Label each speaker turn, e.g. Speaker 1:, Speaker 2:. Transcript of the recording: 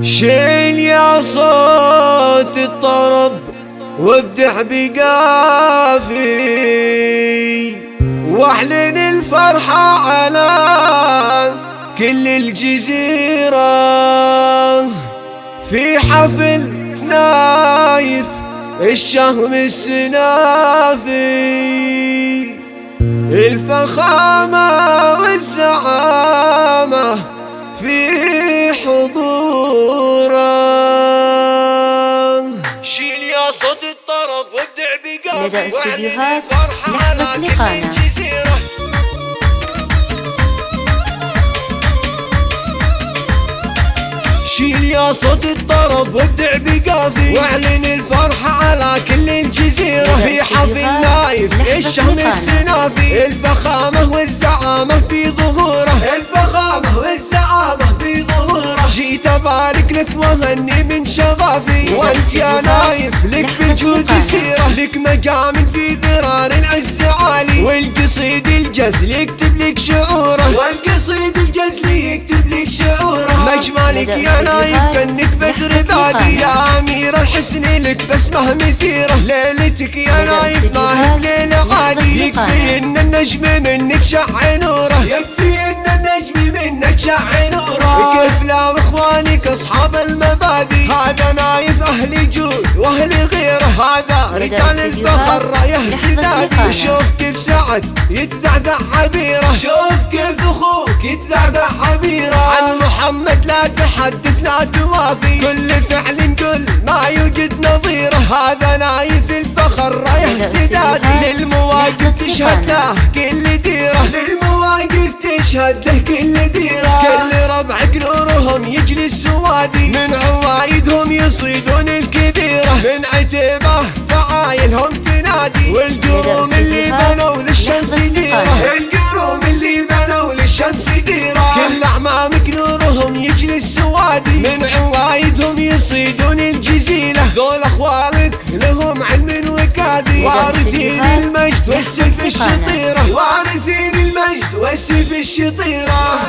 Speaker 1: شيل يا صوت الطرب وابدح بقافي واحلن الفرحة على كل الجزيرة في حفل نايف الشهم السنافي، الفخامة والزعامة في حضوره. شيل يا صوت الطرب وابدع بقافي
Speaker 2: لدى استديوهات لحظة لقانا.
Speaker 1: شيل يا صوت الطرب وابدع بقافي واعلن الفرحة على كل الجزيرة في حفل نايف الشهم السنافي، الفخامة والزعامة في ظهوره، الفخامة والزعامة في ظهوره. جيت ابارك لك وهني من شغافي وانت يا نايف لك بالجود سيرة، لك مقام في ذرار العز عالي والقصيد الجزل يكتب لك شعوره، والقصيد الجزل يكتب لك شعوره. مجمالك يا نايف كأنك بدر بادي، يا أمير الحسن لك بسمة مثيرة. ليلتك يا نايف ما هي بليلة عادي، يكفي ان النجم منك شع نوره، يكفي ان النجم منك شع نوره. كيف لا واخوانك اصحاب المبادئ، هذا نايف اهل جود واهل غيره، هذا رجال الفخر رايه سدادي. شوف كيف سعد يتدعدع عبيره، شوف كيف اخوك يتدعدع عبيره. عن محمد لا تحدث لا توافي، كل فعل قل ما يوجد نظيره، هذا نايف الفخر رايه سدادي. للمواقف تشهد له كل ديره، للمواقف تشهد له كل ديره. كل ربعك نورهم يجلس سوادي، من عوايدهم يصيدون الكبيره، من عتبه فعايلهم تنادي. والقروم اللي بنوا للشمس ديره، القروم اللي بنوا للشمس ديره. كل اعمامك نورهم يجلس سوادي، من عوايدهم يصيدون الجزيله. ذول اخوالك لهم علم وكادي، وارثين المجد والسيف الشطيره، وارثين المجد والسيف الشطيره.